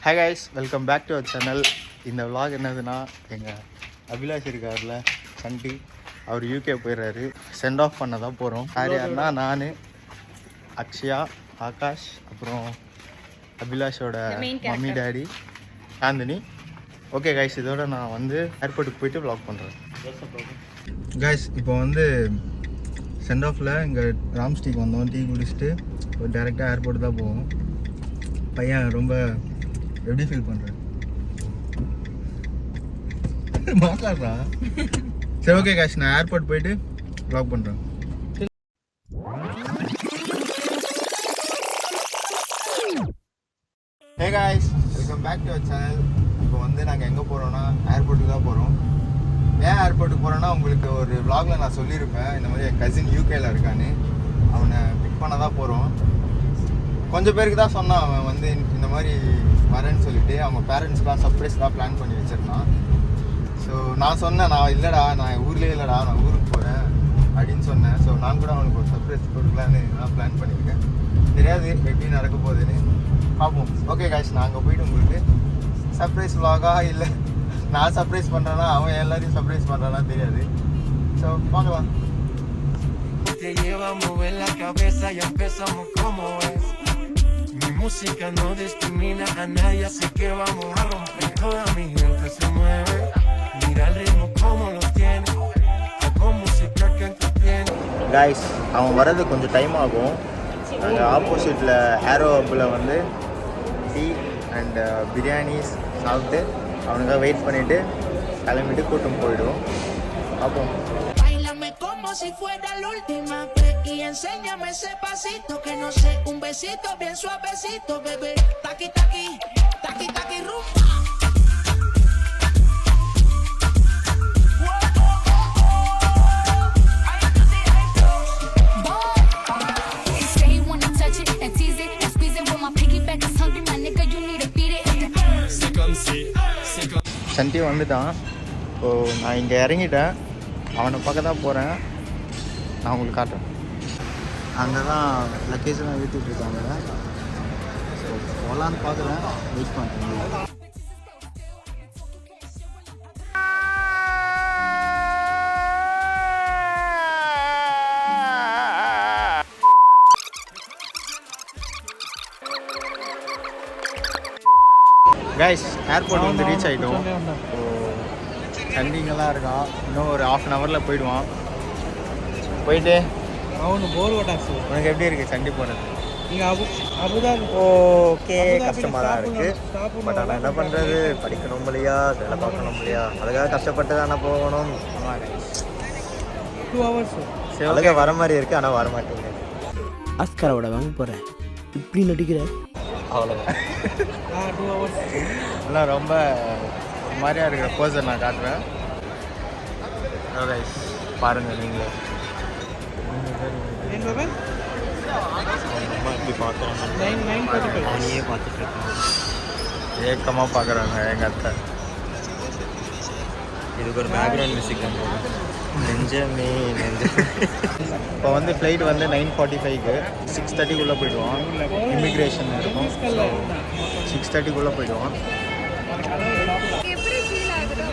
Hi guys, welcome back to our channel. இந்த vlog என்னதுன்னா, எங்கள் அபிலாஷ் இருக்கார்ல சண்டி, அவர் யூகே போயிடுறாரு. சென்ட் ஆஃப் பண்ண தான் போகிறோம். யார் யாருன்னா நான், அக்ஷயா, ஆகாஷ், அப்புறம் அபிலாஷோட mummy daddy Anthony. Okay guys, இதோட நான் வந்து ஏர்போர்ட்டுக்கு போயிட்டு விலாக் பண்ணுறேன். கைஸ், இப்போ வந்து சென்ட் ஆஃபில் இங்கே ராம்ஸ்டிக் வந்தோம். டீ குடிச்சிட்டு டேரெக்டாக ஏர்போர்ட் தான் போவோம். பையன் ரொம்ப எப்படி ஃபீல் பண்ணுறேன் மாட்டாடுறா. சரி ஓகே காஷ், நான் ஏர்போர்ட் போயிட்டு வ்ளாக் பண்ணுறேன். Hey guys, welcome back to our channel. இப்போ வந்து நாங்கள் எங்கே போகிறோன்னா ஏர்போர்ட்டுக்கு தான் போகிறோம். ஏன் ஏர்போர்ட்டுக்கு போகிறோன்னா, உங்களுக்கு ஒரு வ்ளாகில் நான் சொல்லியிருப்பேன் இந்த மாதிரி என் கசின் யூகேல இருக்கான்னு. அவனை பிக் பண்ண தான் போகிறோம். கொஞ்சம் பேருக்கு தான் சொன்னான் அவன் வந்து இந்த மாதிரி வரேன்னு சொல்லிட்டு. அவங்க பேரண்ட்ஸ்லாம் சர்ப்ரைஸ் தான் பிளான் பண்ணி வச்சிருந்தான். ஸோ நான் சொன்னேன், நான் இல்லைடா, நான் ஊர்லேயே இல்லைடா, நான் ஊருக்கு போகிறேன் அப்படின்னு சொன்னேன். ஸோ நான் கூட அவனுக்கு ஒரு சர்ப்ரைஸ் கொடுக்கலான்னு நான் பிளான் பண்ணியிருக்கேன். தெரியாது எப்படி நடக்க போகுதுன்னு, பார்ப்போம். ஓகே காய்ஸ், நான் அங்கே போயிட்டு உங்களுக்கு சர்ப்ரைஸ் vlog-ஆ இல்லை நான் சர்ப்ரைஸ் பண்ணுறேன்னா அவன் எல்லாரையும் சர்ப்ரைஸ் பண்ணுறானா தெரியாது. ஸோ பார்க்கலாம். Te lleva a mover la cabeza y empezamos como es. Mi música no discrimina a nadie, así que vamos a romper. Toda mi gente se mueve, mira el ritmo como lo tiene, con música que entretiene. Guys, அவன் வரது கொஞ்சம் time ஆகும். நாங்கள் ஆப்போசிட்டில் aero ஹப்பில் வந்து tea and biryanis சாப்பிட்டு அவனுக்காக wait பண்ணிவிட்டு கிளம்பிட்டு கூட்டம் போயிடுவோம். அப்போ si fuera la última vez y enséñame ese pasito que no sé, un besito bien suavecito, bebé. Taqui taqui, taqui taqui rumba. சண்டி வந்துட்டான். ஸோ நான் இங்கே இறங்கிட்டேன். அவனை பார்க்க தான் போகிறேன். நான் உங்களுக்கு காட்டுறேன். அங்கே தான் லக்கேஜெலாம் ஏற்றிட்டு இருக்காங்க. ஸோ போகலான்னு பார்க்குறேன். வெயிட் பண்ணுறேன். கைஸ், ஏர்போர்ட் வந்து ரீச் ஆகிட்டோம். ஸோ சண்டிங்கெல்லாம் இருக்கான். இன்னும் ஒரு 1/2 ஹவரில் போயிடுவான். போயிட்டு அவனு போர் ஓட்டாச்சு. உனக்கு எப்படி இருக்குது சண்டி போனது? இங்கே அபுதாபி ஓகே, கஷ்டமாக தான் இருக்குது. பட் ஆனால் என்ன பண்ணுறது, படிக்கணும் இல்லையா, வேலை பார்க்கணும் இல்லையா, அதுக்காக கஷ்டப்பட்டு தானே போகணும். 2 hours சரி, அதுக்காக வர மாதிரி இருக்குது, ஆனால் வர மாட்டேங்க. ஆஸ்காரோட வாங்க போகிறேன். இப்படி நடிக்கிற அவ்வளோதான். 2 hours எல்லாம் ரொம்ப மாதிரியாக இருக்கிற போஸை நான் காட்டுறேன். பாருங்கள் நீங்களே. இப்படி பார்க்குறாங்க, அவனையே பார்த்துட்டு இருக்காங்க. ஏக்கமாக பார்க்குறாங்க எங்கள் அத்தை. இதுக்கு ஒரு பேக்ரவுண்ட் மியூசிக் தான் போகும். நெஞ்சமே நெஞ்சமே. இப்போ வந்து ஃப்ளைட் வந்து 9:45க்கு 6:30க்குள்ளே போயிடுவான். இமிக்ரேஷன் இருக்கும். 6:30க்குள்ளே போயிடுவான்.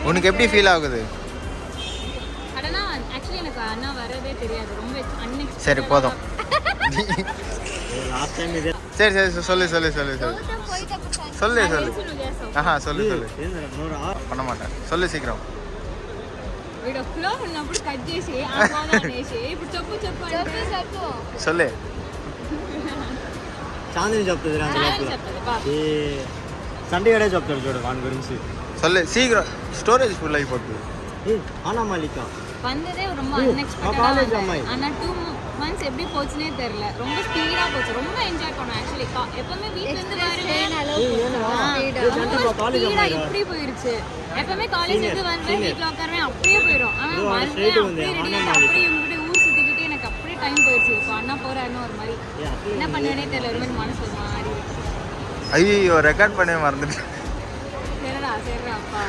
உனக்கு எப்படி ஃபீல் ஆகுது? சரி போதும். சரி சரி சொல்லு சொல்லு சொல்லு சொல்லு சொல்லு சொல்லு. ஆஹா சொல்லு சொல்லு. பண்ண மாட்டேன், சொல்லு சீக்கிரம். சொல்லு. చాందిని చెప్తుంది సండే చెప్తాడు చూడు వాని గురించి. சொல்லு சீக்கிரம், ஸ்டோரேஜ் ஃபுல் ஆகி போட்டு. ஆனா மல்லிகா வந்ததே ரொம்ப அன்எக்ஸ்பெக்டடா. ஆனா 2 months எப்படி போச்சுனே தெரியல. ரொம்ப ஸ்பீடா போச்சு. ரொம்ப என்ஜாய் பண்ணோம் ஆக்சுவலி. எப்பவுமே வீட்ல இருந்து ஸ்பீடா இப்படி போயிருச்சு. எப்பவுமே காலேஜ் இருந்து வருவேன், வீட்ல உட்காருவேன், அப்படியே போயிடும். ஆனா அப்படியே இவங்ககிட்ட ஊர் சுத்திக்கிட்டே எனக்கு அப்படியே டைம் போயிடுச்சு. இப்போ அண்ணா போறாருன்னு ஒரு மாதிரி என்ன பண்ணுவேனே தெரியல. ஒரு மாதிரி மனசு ஒரு மாதிரி. ஐயோ, ரெக்கார்ட் பண்ணவே மறந்துட்டேன். சரிடா சரிடா அப்பா.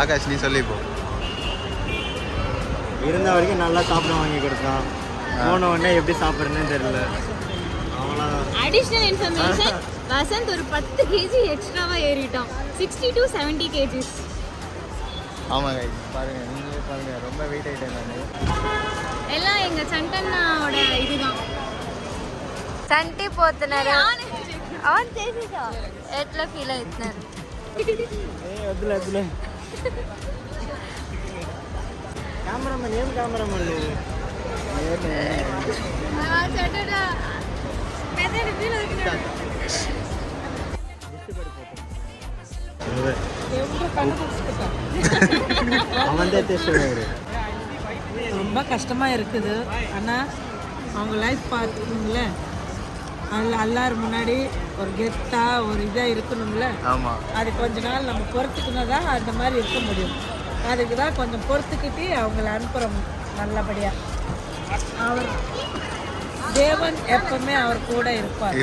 ஆகாஷ் நீ சொல்லி போ. இருந்த வரைக்கும் நல்லா சாப்பிட வாங்கி கொடுத்தான். போன உடனே எப்படி சாப்பிட்றதுன்னு தெரியல. அவ்வளோ அடிஷ்னல் இன்ஃபர்மேஷன் வசந்த் ஒரு 10 கேஜி எக்ஸ்ட்ராவா ஏறிட்டான். 60 to 70 kgs. ஆமாங்க பாருங்க, நீங்களே பாருங்க, ரொம்ப வெயிட் ஆகிட்டேன் நான். எல்லாம் எங்க சண்டன்னாவோட இதுதான். సంటి పోతున్నారు అవును చేసేసా ఎట్లా ఫీల్ అవుతున్నారు వద్దులే వద్దులే కెమెరామెన్ ఏం కెమెరామెన్ నువ్వు ரொம்ப கஷ்டமாக இருக்குது. ஆனால் அவங்க லைஃப் பார்த்துக்கணுங்களே, அதில் எல்லாரும் முன்னாடி ஒரு கெத்தாக ஒரு இதாக இருக்கணுங்கள. ஆமாம், அது கொஞ்ச நாள் நம்ம பொறுத்துக்கணும் தான் அந்த மாதிரி இருக்க முடியும். அதுக்கு தான் கொஞ்சம் பொறுத்துக்கிட்டு அவங்கள அனுப்புகிறோம் நல்லபடியாக. அவர் தேவன் எப்பவுமே அவர் கூட இருப்பார்.